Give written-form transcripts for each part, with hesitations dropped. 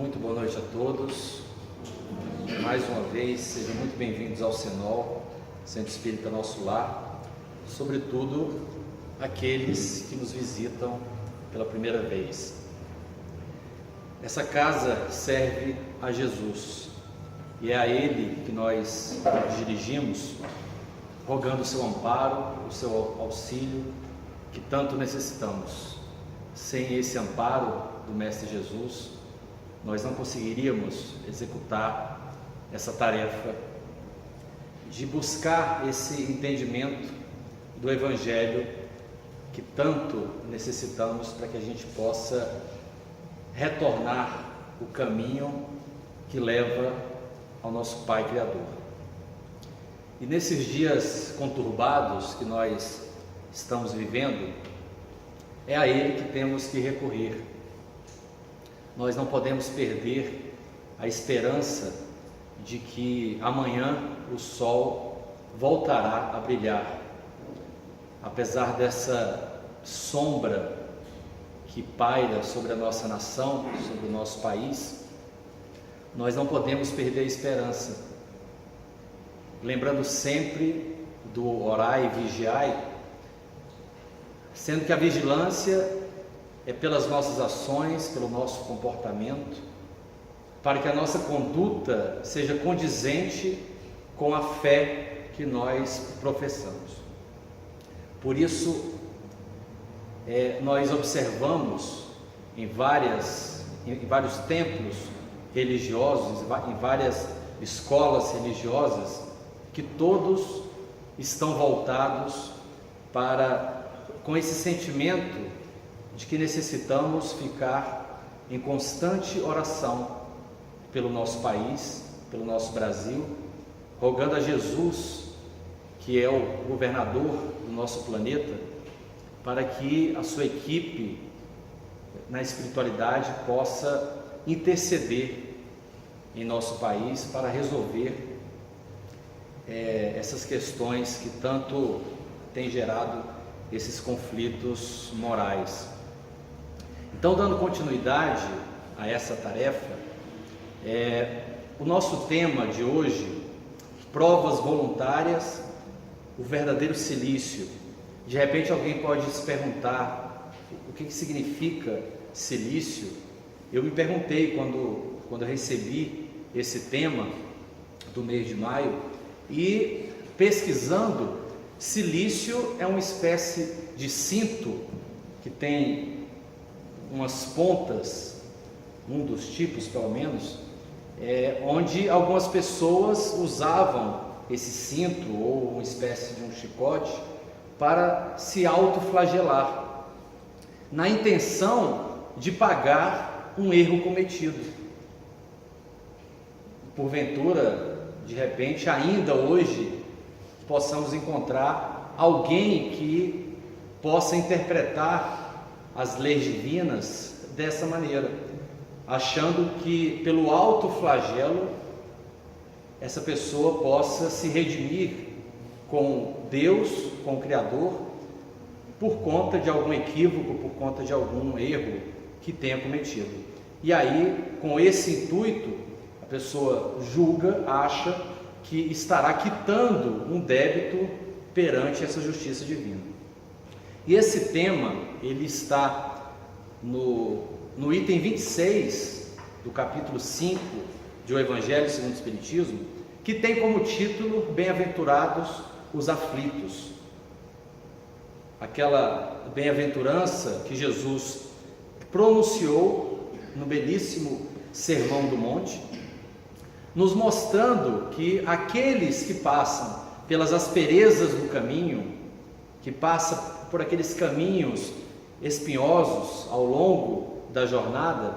Muito boa noite a todos. Mais uma vez, sejam muito bem-vindos ao Senol, Centro Espírita Nosso Lar, sobretudo aqueles que nos visitam pela primeira vez. Essa casa serve a Jesus e é a Ele que nós nos dirigimos, rogando o seu amparo, o seu auxílio, que tanto necessitamos. Sem esse amparo do Mestre Jesus, nós não conseguiríamos executar essa tarefa de buscar esse entendimento do Evangelho que tanto necessitamos para que a gente possa retornar o caminho que leva ao nosso Pai Criador. E nesses dias conturbados que nós estamos vivendo, é a Ele que temos que recorrer. Nós não podemos perder a esperança de que amanhã o sol voltará a brilhar. Apesar dessa sombra que paira sobre a nossa nação, sobre o nosso país, nós não podemos perder a esperança. Lembrando sempre do orai e vigiai, sendo que a vigilância é pelas nossas ações, pelo nosso comportamento, para que a nossa conduta seja condizente com a fé que nós professamos. Por isso, nós observamos em vários templos religiosos, em várias escolas religiosas, que todos estão voltados com esse sentimento de que necessitamos ficar em constante oração pelo nosso país, pelo nosso Brasil, rogando a Jesus, que é o governador do nosso planeta, para que a sua equipe na espiritualidade possa interceder em nosso país para resolver essas questões que tanto têm gerado esses conflitos morais. Então, dando continuidade a essa tarefa, o nosso tema de hoje, provas voluntárias, o verdadeiro silício. De repente alguém pode se perguntar o que significa silício. Eu me perguntei quando eu recebi esse tema do mês de maio, e pesquisando, silício é uma espécie de cinto que tem umas pontas, um dos tipos pelo menos, onde algumas pessoas usavam esse cinto ou uma espécie de um chicote para se autoflagelar, na intenção de pagar um erro cometido. Porventura, de repente, ainda hoje, possamos encontrar alguém que possa interpretar as leis divinas dessa maneira, achando que pelo autoflagelo essa pessoa possa se redimir com Deus, com o Criador, por conta de algum equívoco, por conta de algum erro que tenha cometido. E aí, com esse intuito, a pessoa julga, acha que estará quitando um débito perante essa justiça divina. E esse tema, ele está no item 26 do capítulo 5 de O Evangelho segundo o Espiritismo, que tem como título Bem-aventurados os aflitos. Aquela bem-aventurança que Jesus pronunciou no belíssimo Sermão do Monte, nos mostrando que aqueles que passam pelas asperezas do caminho, que passam por aqueles caminhos espinhosos ao longo da jornada,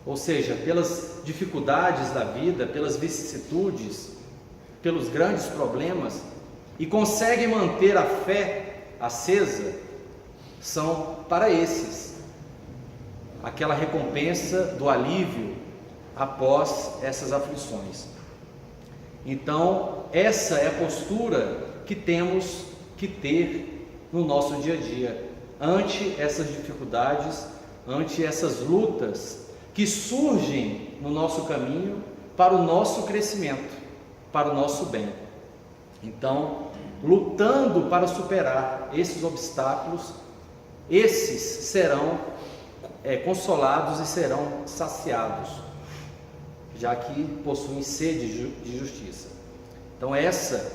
ou seja, pelas dificuldades da vida, pelas vicissitudes, pelos grandes problemas, e conseguem manter a fé acesa, são para esses aquela recompensa do alívio após essas aflições. Então, essa é a postura que temos que ter no nosso dia a dia, ante essas dificuldades, ante essas lutas que surgem no nosso caminho para o nosso crescimento, para o nosso bem. Então, lutando para superar esses obstáculos, esses serão consolados e serão saciados, já que possuem sede de justiça. Então essa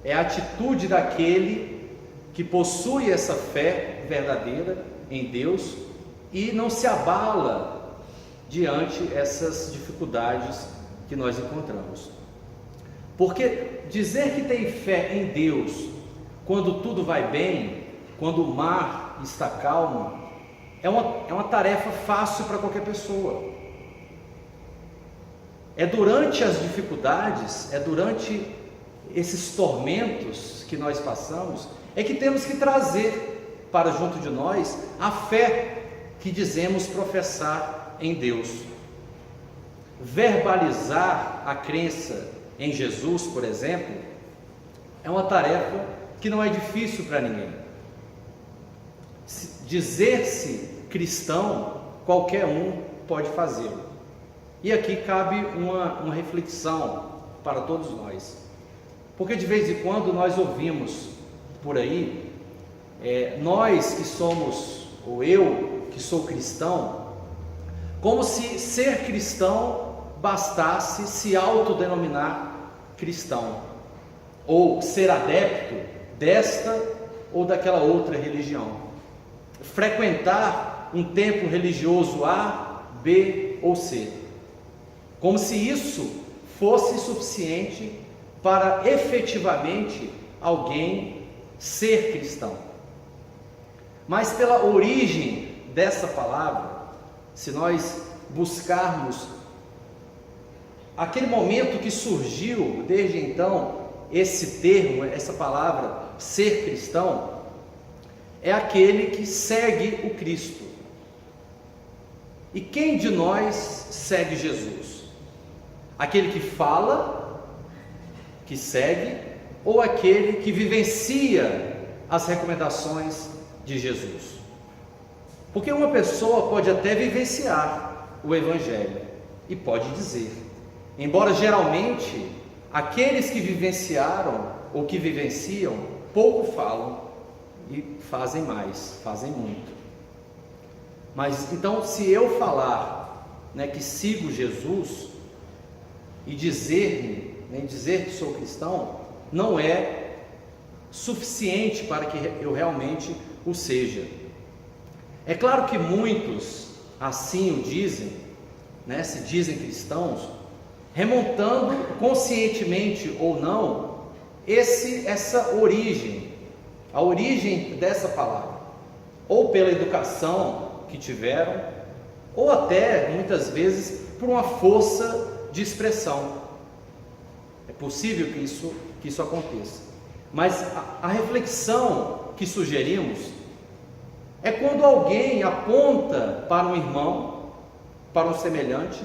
é a atitude daquele que possui essa fé verdadeira em Deus e não se abala diante essas dificuldades que nós encontramos. Porque dizer que tem fé em Deus quando tudo vai bem, quando o mar está calmo, é uma tarefa fácil para qualquer pessoa. É durante as dificuldades, é durante esses tormentos que nós passamos, é que temos que trazer para junto de nós a fé que dizemos professar em Deus. Verbalizar a crença em Jesus, por exemplo, é uma tarefa que não é difícil para ninguém. Dizer-se cristão, qualquer um pode fazê-lo. E aqui cabe uma reflexão para todos nós, porque de vez em quando nós ouvimos por aí, nós que somos, ou eu que sou cristão, como se ser cristão bastasse se autodenominar cristão, ou ser adepto desta ou daquela outra religião, frequentar um templo religioso A, B ou C, como se isso fosse suficiente para efetivamente alguém ser cristão. Mas pela origem dessa palavra, se nós buscarmos aquele momento que surgiu desde então, esse termo, essa palavra, ser cristão, é aquele que segue o Cristo. E quem de nós segue Jesus? Aquele que fala, que segue, ou aquele que vivencia as recomendações de Jesus? Porque uma pessoa pode até vivenciar o Evangelho e pode dizer, embora geralmente aqueles que vivenciaram ou que vivenciam pouco falam e fazem mais, fazem muito. Mas então, se eu falar, que sigo Jesus e dizer que sou cristão, não é suficiente para que eu realmente o seja. É claro que muitos assim o dizem, se dizem cristãos, remontando conscientemente ou não essa origem, a origem dessa palavra, ou pela educação que tiveram, ou até muitas vezes por uma força de expressão. É possível que isso aconteça, mas a reflexão que sugerimos é quando alguém aponta para um irmão, para um semelhante,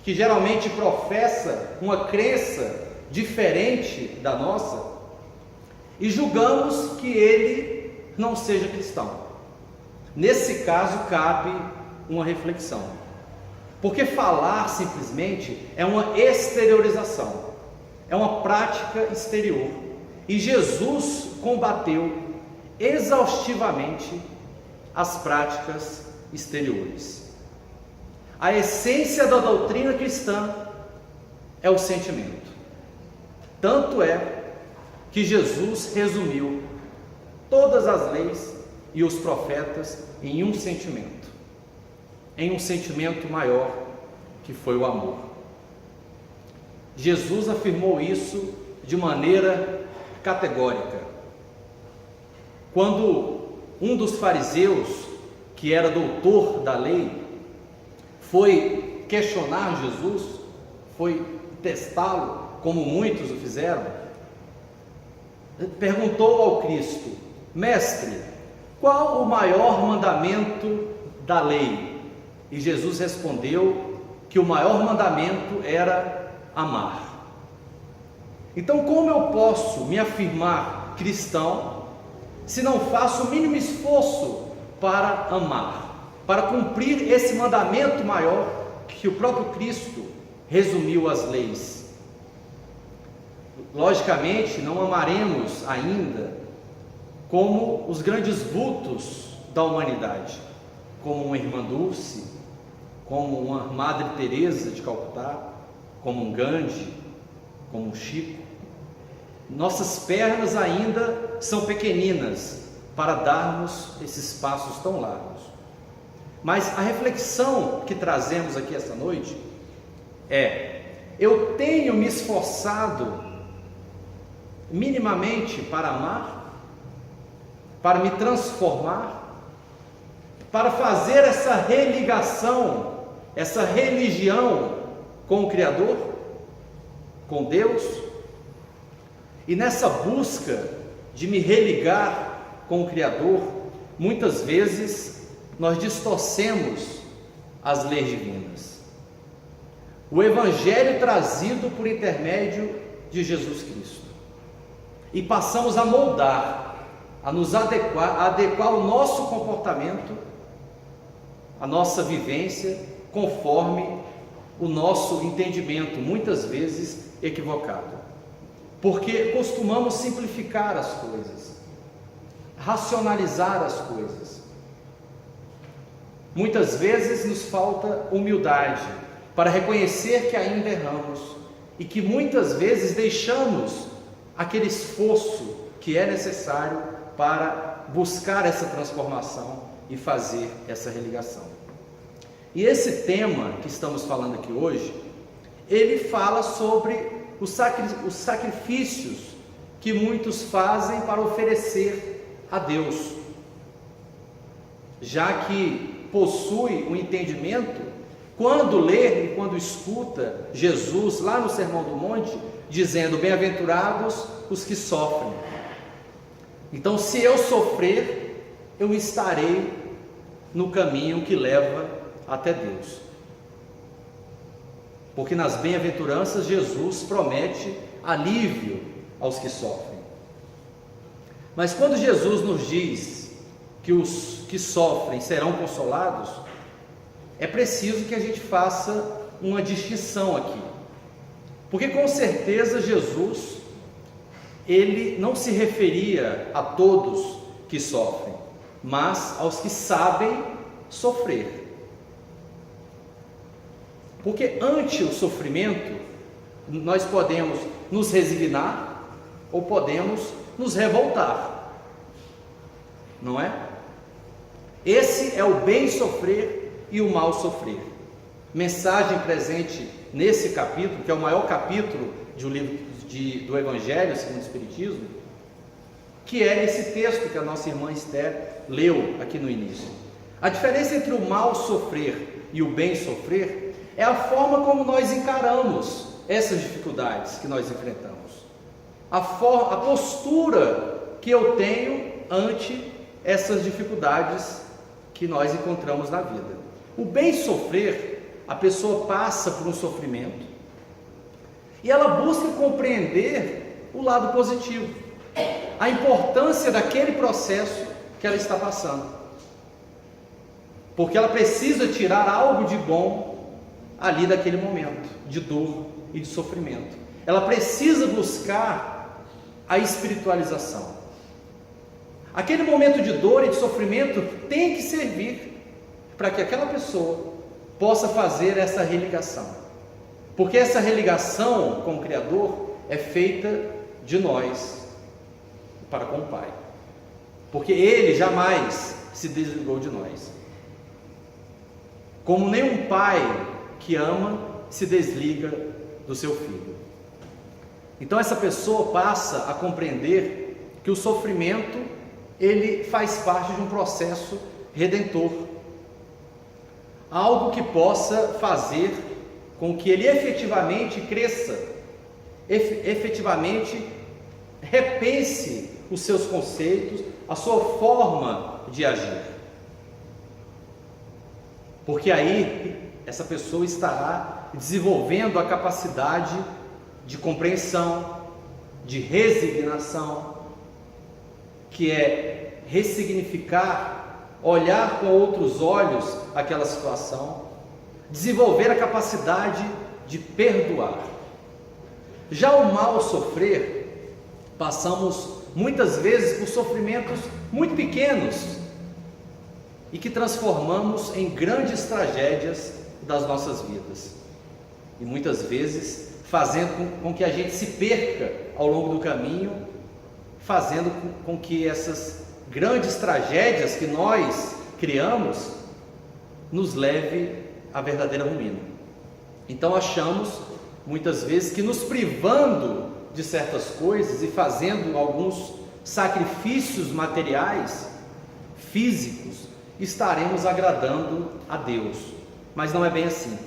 que geralmente professa uma crença diferente da nossa, e julgamos que ele não seja cristão. Nesse caso cabe uma reflexão, porque falar simplesmente é uma exteriorização, é uma prática exterior, e Jesus combateu exaustivamente as práticas exteriores. A essência da doutrina cristã é o sentimento. Tanto é que Jesus resumiu todas as leis e os profetas em um sentimento maior, que foi o amor. Jesus afirmou isso de maneira categórica. Quando um dos fariseus, que era doutor da lei, foi questionar Jesus, foi testá-lo, como muitos o fizeram, perguntou ao Cristo: Mestre, qual o maior mandamento da lei? E Jesus respondeu que o maior mandamento era amar. Então, como eu posso me afirmar cristão se não faço o mínimo esforço para amar? para cumprir esse mandamento maior que o próprio Cristo resumiu as leis. Logicamente, não amaremos ainda como os grandes vultos da humanidade, como uma irmã Dulce, como uma Madre Teresa de Calcutá, como um Gandhi, como um Chico. Nossas pernas ainda são pequeninas para darmos esses passos tão largos. Mas a reflexão que trazemos aqui esta noite é: eu tenho me esforçado minimamente para amar, para me transformar, para fazer essa religação, essa religião com o Criador, com Deus? E nessa busca de me religar com o Criador, muitas vezes nós distorcemos as leis divinas. O Evangelho trazido por intermédio de Jesus Cristo. E passamos a moldar, a nos adequar o nosso comportamento, a nossa vivência, conforme o nosso entendimento, muitas vezes equivocado. Porque costumamos simplificar as coisas, racionalizar as coisas. Muitas vezes nos falta humildade para reconhecer que ainda erramos e que muitas vezes deixamos aquele esforço que é necessário para buscar essa transformação e fazer essa religação. E esse tema que estamos falando aqui hoje, ele fala sobre os sacrifícios que muitos fazem para oferecer a Deus, já que possui um entendimento, quando lê e quando escuta Jesus lá no Sermão do Monte, dizendo: bem-aventurados os que sofrem. Então, se eu sofrer, eu estarei no caminho que leva até Deus. Porque nas bem-aventuranças Jesus promete alívio aos que sofrem. Mas quando Jesus nos diz que os que sofrem serão consolados, é preciso que a gente faça uma distinção aqui. Porque com certeza Jesus, ele não se referia a todos que sofrem, mas aos que sabem sofrer. Porque ante o sofrimento, nós podemos nos resignar ou podemos nos revoltar, não é? Esse é o bem sofrer e o mal sofrer. Mensagem presente nesse capítulo, que é o maior capítulo de um livro do Evangelho segundo o Espiritismo, que é esse texto que a nossa irmã Esther leu aqui no início. A diferença entre o mal sofrer e o bem sofrer é a forma como nós encaramos essas dificuldades que nós enfrentamos, a postura que eu tenho ante essas dificuldades que nós encontramos na vida. O bem sofrer, a pessoa passa por um sofrimento e ela busca compreender o lado positivo, a importância daquele processo que ela está passando, porque ela precisa tirar algo de bom ali daquele momento de dor e de sofrimento. Ela precisa buscar a espiritualização. Aquele momento de dor e de sofrimento tem que servir para que aquela pessoa possa fazer essa religação, porque essa religação com o Criador é feita de nós para com o Pai, porque Ele jamais se desligou de nós, como nenhum pai que ama se desliga do seu filho. Então essa pessoa passa a compreender que o sofrimento, ele faz parte de um processo redentor, algo que possa fazer com que ele efetivamente cresça, efetivamente repense os seus conceitos, a sua forma de agir, porque aí essa pessoa estará desenvolvendo a capacidade de compreensão, de resignação, que é ressignificar olhar com outros olhos aquela situação, desenvolver a capacidade de perdoar. Já o mal sofrer, passamos muitas vezes por sofrimentos muito pequenos e que transformamos em grandes tragédias das nossas vidas. E muitas vezes fazendo com que a gente se perca ao longo do caminho, fazendo com que essas grandes tragédias que nós criamos nos leve à verdadeira ruína. Então achamos muitas vezes que nos privando de certas coisas e fazendo alguns sacrifícios materiais, físicos, estaremos agradando a Deus, mas não é bem assim.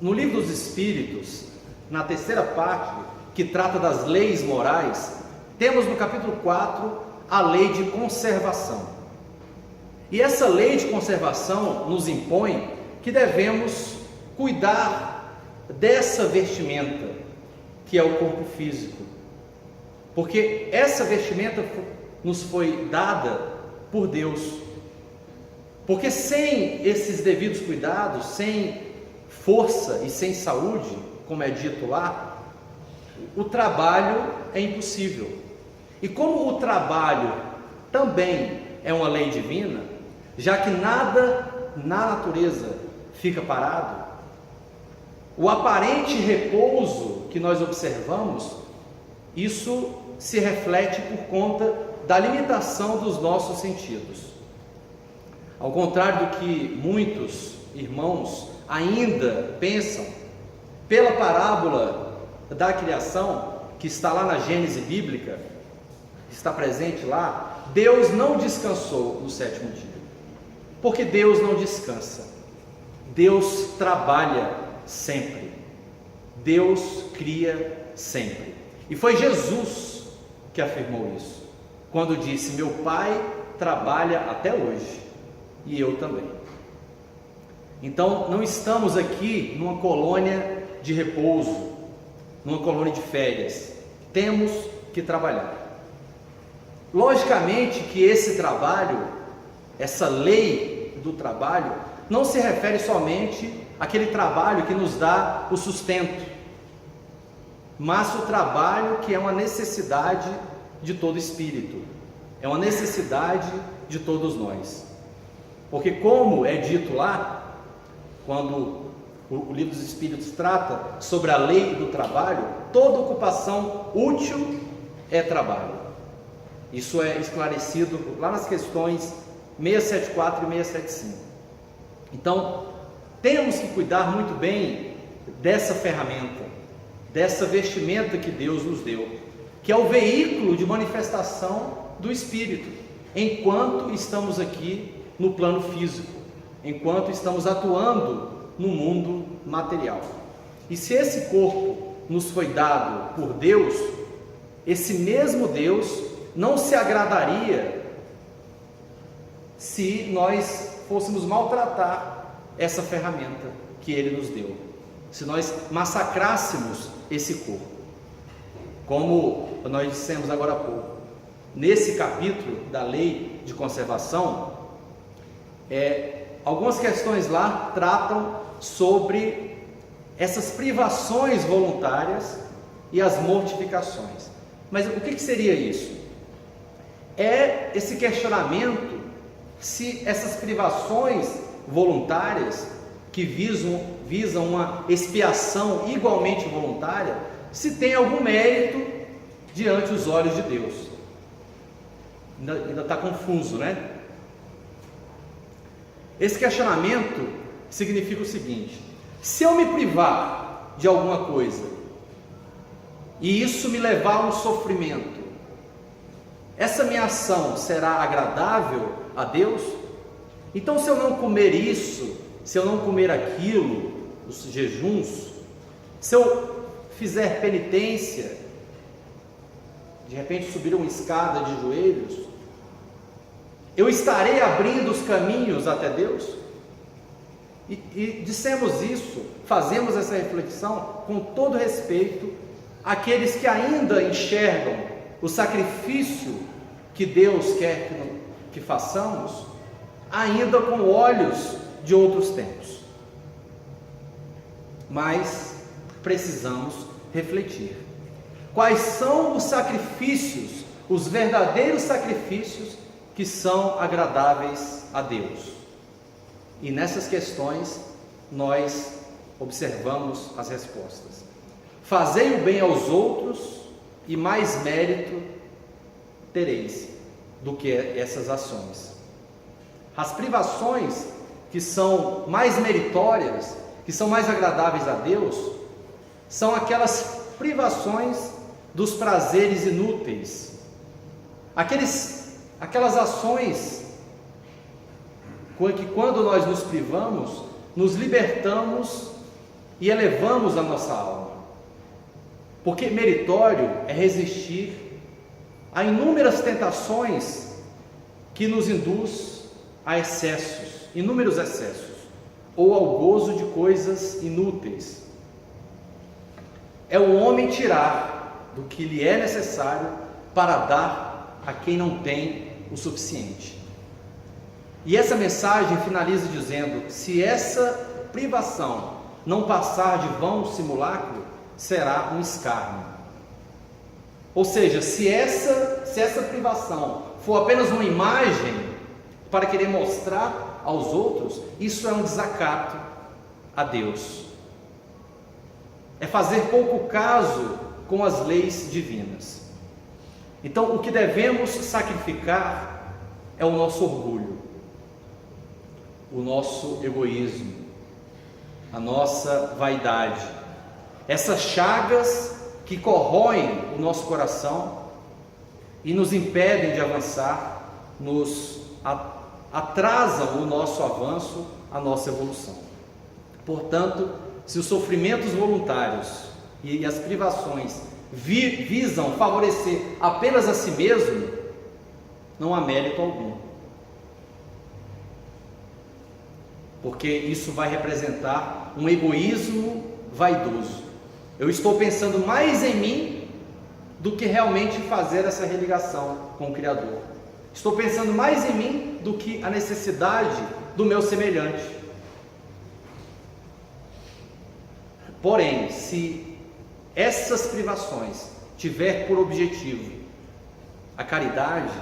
No Livro dos Espíritos, na terceira parte, que trata das leis morais, temos no capítulo 4 a lei de conservação. E essa lei de conservação nos impõe que devemos cuidar dessa vestimenta, que é o corpo físico, porque essa vestimenta nos foi dada por Deus, porque sem esses devidos cuidados, sem força e sem saúde, como é dito lá, o trabalho é impossível. E como o trabalho também é uma lei divina, já que nada na natureza fica parado, o aparente repouso que nós observamos, isso se reflete por conta da limitação dos nossos sentidos. Ao contrário do que muitos irmãos ainda pensam, pela parábola da criação, que está lá na Gênese bíblica, que está presente lá, Deus não descansou no sétimo dia, porque Deus não descansa, Deus trabalha sempre, Deus cria sempre. E foi Jesus que afirmou isso, quando disse: meu Pai trabalha até hoje, e eu também. Então não estamos aqui numa colônia de repouso, numa colônia de férias, temos que trabalhar. Logicamente que esse trabalho, essa lei do trabalho, não se refere somente àquele trabalho que nos dá o sustento, mas o trabalho que é uma necessidade de todo espírito, é uma necessidade de todos nós. Porque, como é dito lá, quando o Livro dos Espíritos trata sobre a lei do trabalho, toda ocupação útil é trabalho. Isso é esclarecido lá nas questões 674 e 675. Então, temos que cuidar muito bem dessa ferramenta, dessa vestimenta que Deus nos deu, que é o veículo de manifestação do Espírito, enquanto estamos aqui no plano físico, enquanto estamos atuando no mundo material. E se esse corpo nos foi dado por Deus, esse mesmo Deus não se agradaria se nós fôssemos maltratar essa ferramenta que Ele nos deu, se nós massacrássemos esse corpo. Como nós dissemos agora há pouco, nesse capítulo da lei de conservação, algumas questões lá tratam sobre essas privações voluntárias e as mortificações. Mas o que seria isso? É esse questionamento se essas privações voluntárias, que visam uma expiação igualmente voluntária, se tem algum mérito diante dos olhos de Deus. Ainda está confuso, né? Esse questionamento significa o seguinte: se eu me privar de alguma coisa e isso me levar a um sofrimento, essa minha ação será agradável a Deus? Então, se eu não comer isso, se eu não comer aquilo, os jejuns, se eu fizer penitência, de repente subir uma escada de joelhos, eu estarei abrindo os caminhos até Deus? E dissemos isso, fazemos essa reflexão com todo respeito àqueles que ainda enxergam o sacrifício que Deus quer que façamos, ainda com olhos de outros tempos. Mas precisamos refletir. Quais são os sacrifícios, os verdadeiros sacrifícios que são agradáveis a Deus? E nessas questões nós observamos as respostas. Fazei o bem aos outros e mais mérito tereis do que essas ações. As privações que são mais meritórias, que são mais agradáveis a Deus, são aquelas privações dos prazeres inúteis, aquelas ações que quando nós nos privamos, nos libertamos e elevamos a nossa alma. Porque meritório é resistir a inúmeras tentações que nos induz a excessos, inúmeros excessos, ou ao gozo de coisas inúteis. É o homem tirar do que lhe é necessário para dar a quem não tem o suficiente. E essa mensagem finaliza dizendo: se essa privação não passar de vão simulacro, será um escárnio. Ou seja, se essa privação for apenas uma imagem para querer mostrar aos outros, isso é um desacato a Deus. É fazer pouco caso com as leis divinas. Então, o que devemos sacrificar é o nosso orgulho, o nosso egoísmo, a nossa vaidade, essas chagas que corroem o nosso coração e nos impedem de avançar, nos atrasam o nosso avanço, a nossa evolução. Portanto, se os sofrimentos voluntários e as privações visam favorecer apenas a si mesmo, não há mérito algum, porque isso vai representar um egoísmo vaidoso. Eu estou pensando mais em mim do que realmente fazer essa religação com o Criador. Estou pensando mais em mim do que a necessidade do meu semelhante. Porém, se essas privações tiver por objetivo a caridade,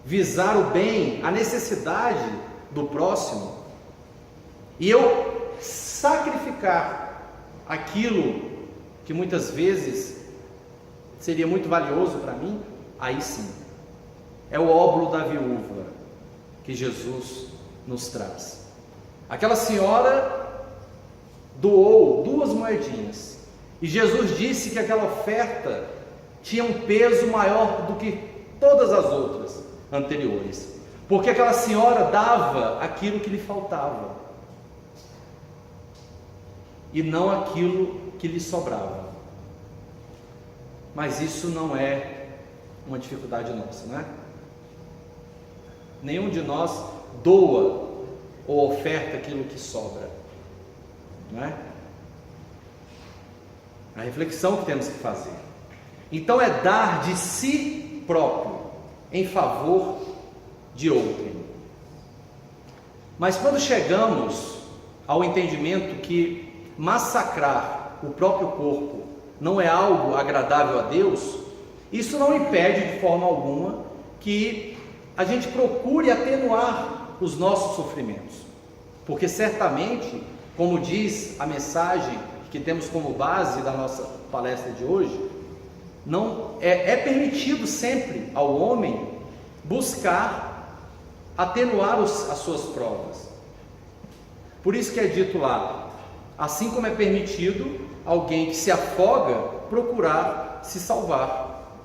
visar o bem, a necessidade do próximo, e eu sacrificar aquilo que muitas vezes seria muito valioso para mim, aí sim, é o óbolo da viúva que Jesus nos traz. Aquela senhora doou 2 moedinhas, e Jesus disse que aquela oferta tinha um peso maior do que todas as outras anteriores, porque aquela senhora dava aquilo que lhe faltava, e não aquilo que lhe sobrava. Mas isso não é uma dificuldade nossa, não é? Nenhum de nós doa ou oferta aquilo que sobra, não é? A reflexão que temos que fazer. Então é dar de si próprio em favor de outrem. Mas quando chegamos ao entendimento que massacrar o próprio corpo não é algo agradável a Deus, isso não impede de forma alguma que a gente procure atenuar os nossos sofrimentos, porque certamente, como diz a mensagem que temos como base da nossa palestra de hoje, não é permitido sempre ao homem buscar atenuar as suas provas. Por isso que é dito lá: assim como é permitido alguém que se afoga procurar se salvar,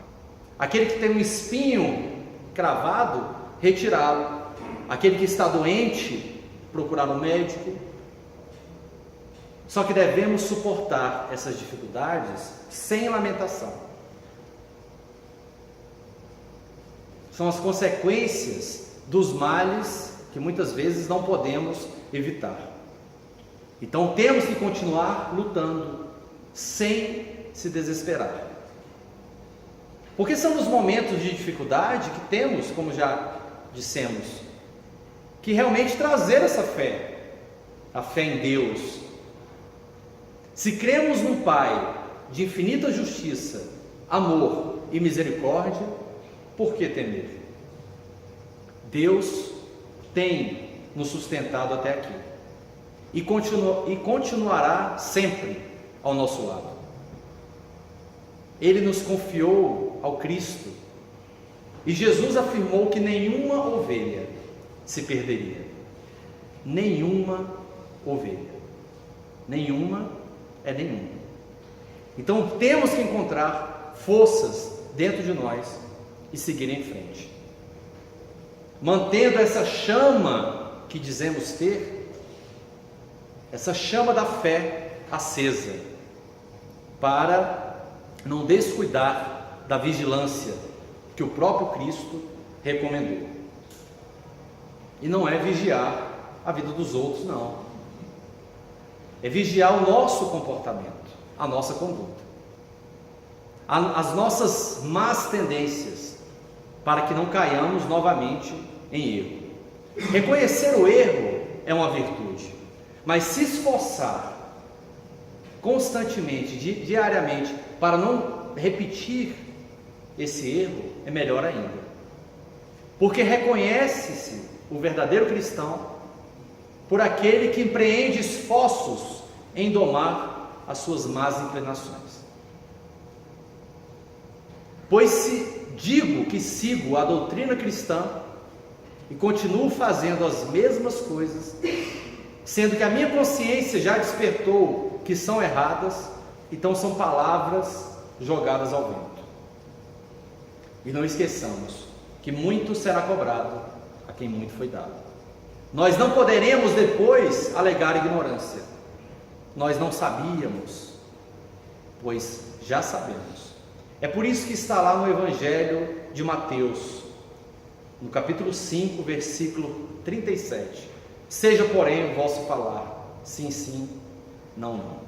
aquele que tem um espinho cravado, retirá-lo, aquele que está doente, procurar um médico. Só que devemos suportar essas dificuldades sem lamentação. São as consequências dos males que muitas vezes não podemos evitar. Então temos que continuar lutando, sem se desesperar. Porque são nos momentos de dificuldade que temos, como já dissemos que realmente trazer essa fé, a fé em Deus. Se cremos num Pai de infinita justiça, amor e misericórdia, por que temer? Deus tem nos sustentado até aqui e continuará sempre ao nosso lado. Ele nos confiou ao Cristo e Jesus afirmou que nenhuma ovelha se perderia. Nenhuma ovelha. Nenhuma é nenhuma. Então temos que encontrar forças dentro de nós e seguir em frente, mantendo essa chama que dizemos ter, essa chama da fé acesa, para não descuidar da vigilância que o próprio Cristo recomendou. E não é vigiar a vida dos outros, não. É vigiar o nosso comportamento, a nossa conduta, as nossas más tendências, para que não caiamos novamente em erro. Reconhecer o erro é uma virtude, mas se esforçar constantemente, diariamente, para não repetir esse erro, é melhor ainda. Porque reconhece-se o verdadeiro cristão por aquele que empreende esforços em domar as suas más inclinações. Pois se digo que sigo a doutrina cristã e continuo fazendo as mesmas coisas, sendo que a minha consciência já despertou que são erradas, então são palavras jogadas ao vento. E não esqueçamos que muito será cobrado a quem muito foi dado. Nós não poderemos depois alegar ignorância. Nós não sabíamos, pois já sabemos. É por isso que está lá no Evangelho de Mateus, no capítulo 5, versículo 37. Seja, porém, o vosso falar, sim, sim, não, não.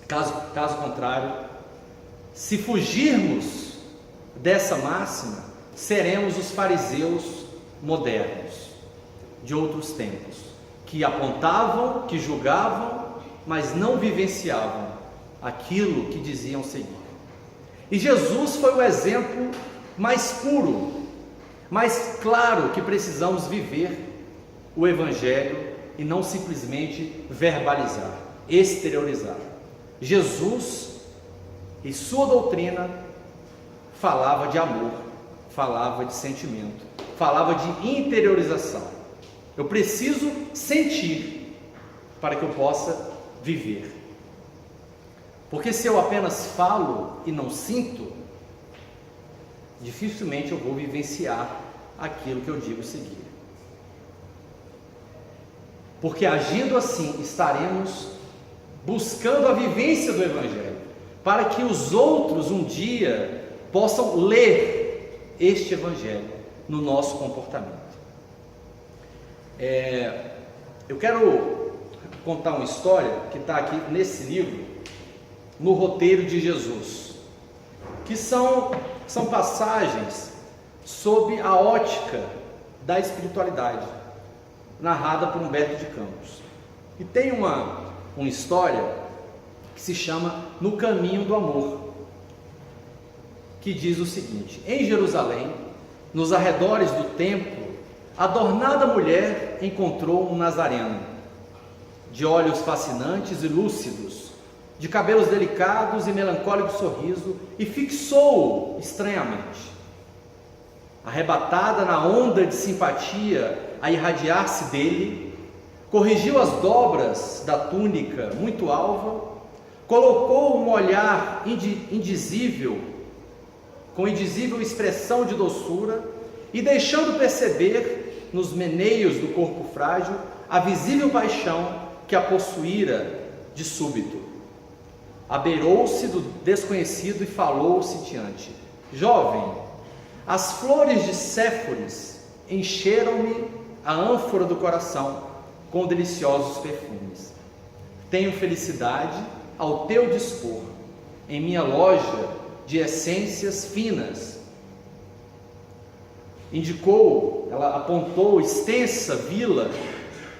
Caso contrário, se fugirmos dessa máxima, seremos os fariseus modernos, de outros tempos, que apontavam, que julgavam, mas não vivenciavam aquilo que diziam seguir. E Jesus foi o exemplo mais puro, mais claro que precisamos viver o Evangelho e não simplesmente verbalizar, exteriorizar. Jesus e sua doutrina falava de amor, falava de sentimento, falava de interiorização. Eu preciso sentir para que eu possa viver. Porque se eu apenas falo e não sinto, dificilmente eu vou vivenciar aquilo que eu digo seguir. Porque agindo assim, estaremos buscando a vivência do Evangelho, para que os outros um dia possam ler este Evangelho no nosso comportamento. Eu quero contar uma história que está aqui nesse livro, no roteiro de Jesus, que são passagens sob a ótica da espiritualidade, narrada por Humberto de Campos. E tem uma história que se chama No Caminho do Amor, que diz o seguinte: em Jerusalém, nos arredores do templo, adornada mulher encontrou um nazareno, de olhos fascinantes e lúcidos, de cabelos delicados e melancólico sorriso, e fixou-o estranhamente. Arrebatada na onda de simpatia a irradiar-se dele, corrigiu as dobras da túnica muito alva, colocou um olhar indizível, com indizível expressão de doçura, e deixando perceber nos meneios do corpo frágil a visível paixão que a possuíra de súbito. Abeirou-se do desconhecido e falou sitiante: jovem, as flores de Séforis encheram-me a ânfora do coração com deliciosos perfumes. Tenho felicidade ao teu dispor em minha loja de essências finas. ela apontou extensa vila,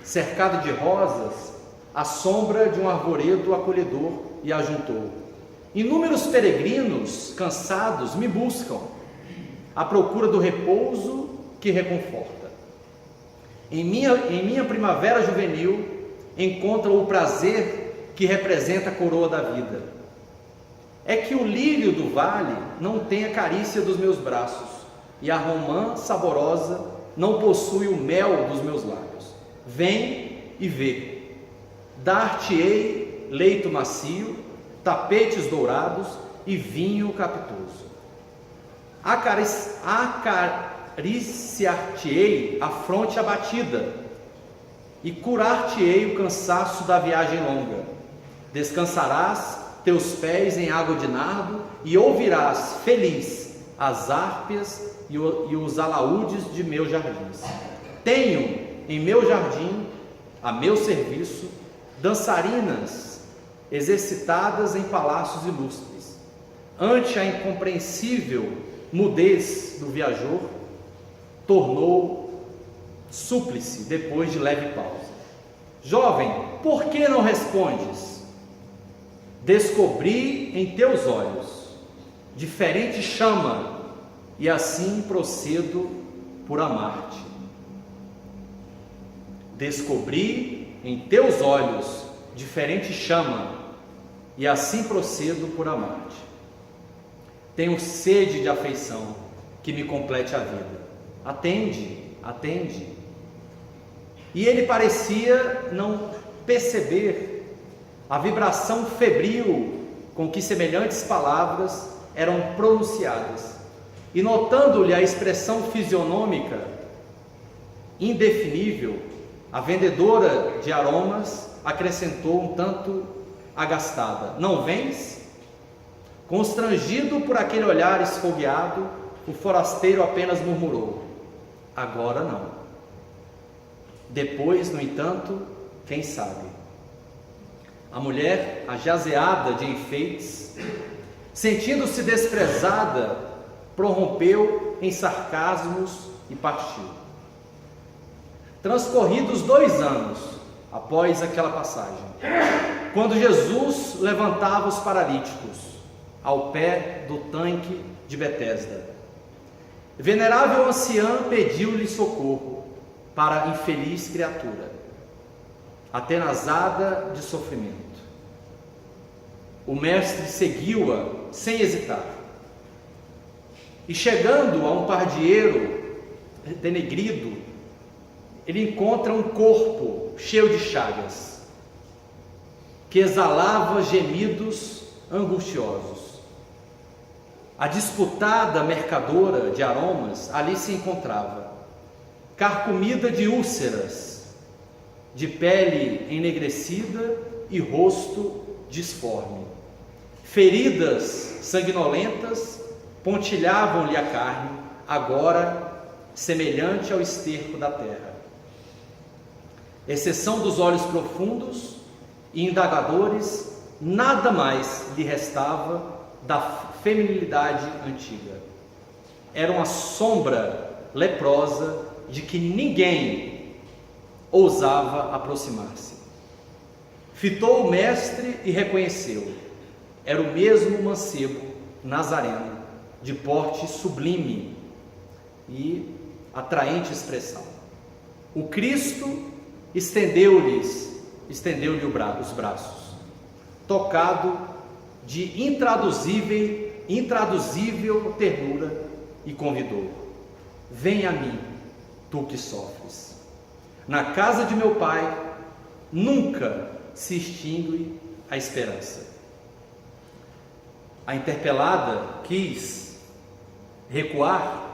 cercada de rosas, à sombra de um arvoredo acolhedor, e ajuntou: inúmeros peregrinos cansados me buscam, à procura do repouso que reconforta. Em minha primavera juvenil encontram o prazer que representa a coroa da vida. É que o lírio do vale não tem a carícia dos meus braços, e a romã saborosa não possui o mel dos meus lábios. Vem e vê. Dar-te-ei leito macio, tapetes dourados e vinho capitoso. Acariciar-te-ei a fronte abatida e curar-te-ei o cansaço da viagem longa. Descansarás teus pés em água de nardo e ouvirás feliz as harpias e os alaúdes de meus jardins. Tenho em meu jardim, a meu serviço, dançarinas exercitadas em palácios ilustres. Ante a incompreensível mudez do viajor, tornou súplice depois de leve pausa: jovem, por que não respondes? Descobri em teus olhos diferente chama, e assim procedo por amar-te. Descobri em teus olhos diferente chama, e assim procedo por amar-te. Tenho sede de afeição que me complete a vida. Atende, atende. E ele parecia não perceber a vibração febril com que semelhantes palavras eram pronunciadas, e notando-lhe a expressão fisionômica indefinível, a vendedora de aromas acrescentou um tanto agastada: não vens? Constrangido por aquele olhar esfogueado, o forasteiro apenas murmurou: agora não. Depois, no entanto, quem sabe? A mulher, ajazeada de enfeites, sentindo-se desprezada, prorrompeu em sarcasmos e partiu. Transcorridos 2 anos após aquela passagem, quando Jesus levantava os paralíticos ao pé do tanque de Betesda, venerável anciã pediu-lhe socorro para a infeliz criatura, atenazada de sofrimento. O mestre seguiu-a sem hesitar, e chegando a um pardieiro denegrido, ele encontra um corpo cheio de chagas, que exalava gemidos angustiosos. A disputada mercadora de aromas ali se encontrava, carcomida de úlceras, de pele enegrecida e rosto disforme. Feridas sanguinolentas pontilhavam-lhe a carne, agora semelhante ao esterco da terra. Exceção dos olhos profundos e indagadores, nada mais lhe restava da feminilidade antiga. Era uma sombra leprosa de que ninguém ousava aproximar-se. Fitou o mestre e reconheceu: era o mesmo mancebo nazareno, de porte sublime e atraente expressão. O Cristo estendeu-lhe os braços, tocado de intraduzível ternura, e convidou: vem a mim, tu que sofres. Na casa de meu pai nunca se extingue a esperança. A interpelada quis recuar,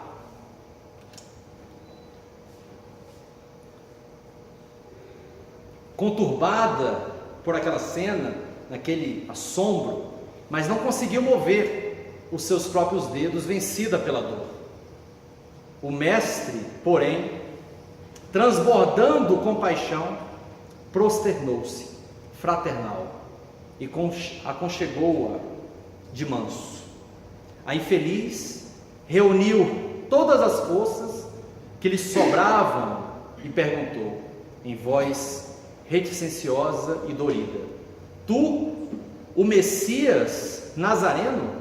conturbada por aquela cena, naquele assombro, mas não conseguiu mover os seus próprios dedos, vencida pela dor. O mestre, porém, transbordando compaixão, prosternou-se, fraternal, e aconchegou-a de manso. A infeliz reuniu todas as forças que lhe sobravam, e perguntou, em voz reticenciosa e dorida: Tu, o Messias Nazareno,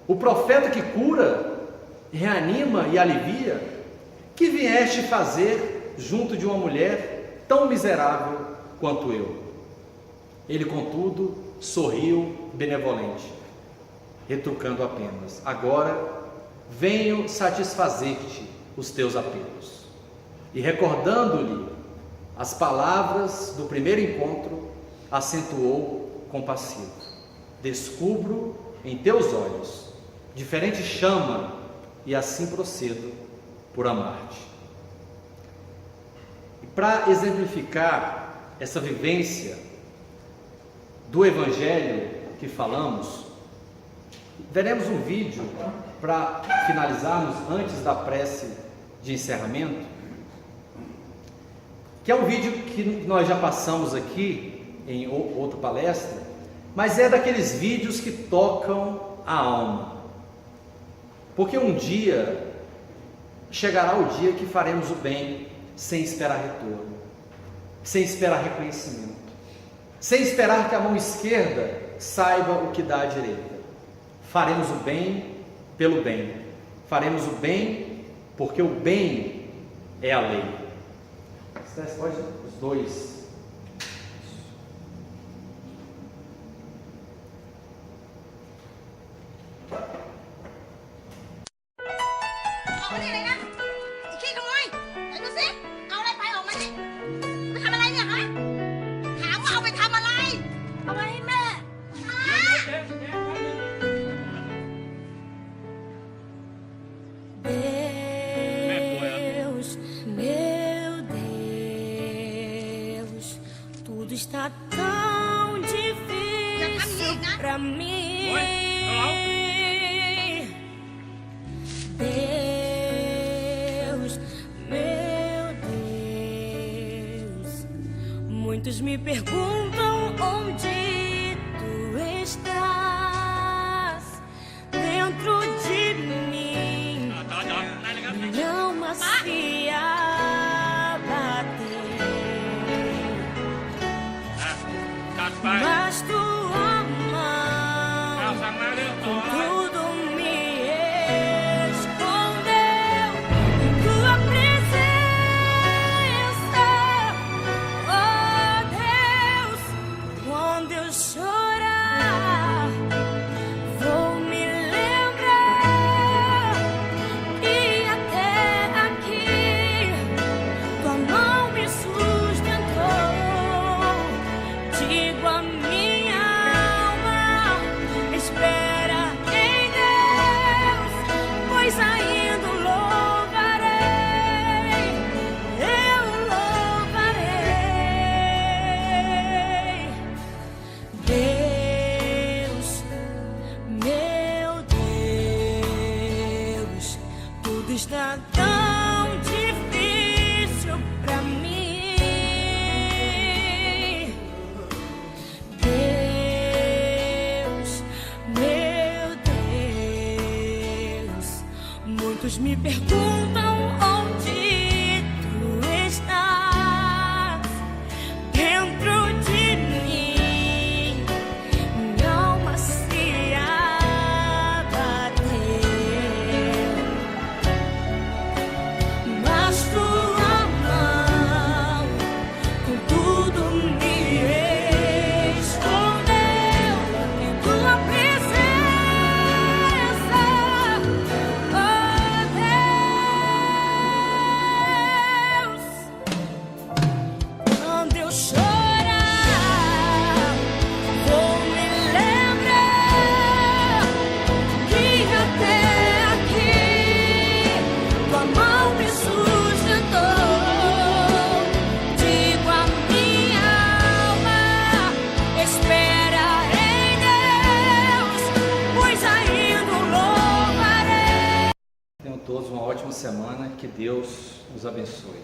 o profeta que cura, reanima e alivia, que vieste fazer junto de uma mulher tão miserável quanto eu? Ele, contudo, sorriu benevolente, retrucando apenas: Agora venho satisfazer-te os teus apelos. E recordando-lhe as palavras do primeiro encontro, acentuou compassivo: Descubro em teus olhos diferente chama, e assim procedo por amar-te. E para exemplificar essa vivência do Evangelho que falamos, veremos um vídeo para finalizarmos antes da prece de encerramento, que é um vídeo que nós já passamos aqui em outra palestra, mas é daqueles vídeos que tocam a alma, porque um dia chegará o dia que faremos o bem sem esperar retorno, sem esperar reconhecimento, sem esperar que a mão esquerda saiba o que dá à direita. Faremos o bem pelo bem, faremos o bem porque o bem é a lei. Pode os dois. Está tão difícil pra mim. Deus, meu Deus, muitos me perguntam onde tu estás. Dentro de mim, não macia. Mas tua mão com tudo me escondeu em tua presença, oh Deus. Quando eu chorar, vou me lembrar que até aqui tua mão me sustentou. Digo a minha alma, espera em Deus, pois ainda louvarei, eu louvarei. Deus, meu Deus, tudo está tão difícil pra mim. Muitos me perguntam onde tu estás. Dentro de mim, minha alma se abateu. Mas tua mão com tudo me escondeu em tua presença. Quando eu chorar, vou me lembrar que até aqui tua mão me sustentou. Digo a minha alma, espera em Deus, pois ainda o louvarei. Tenham todos uma ótima semana, que Deus nos abençoe.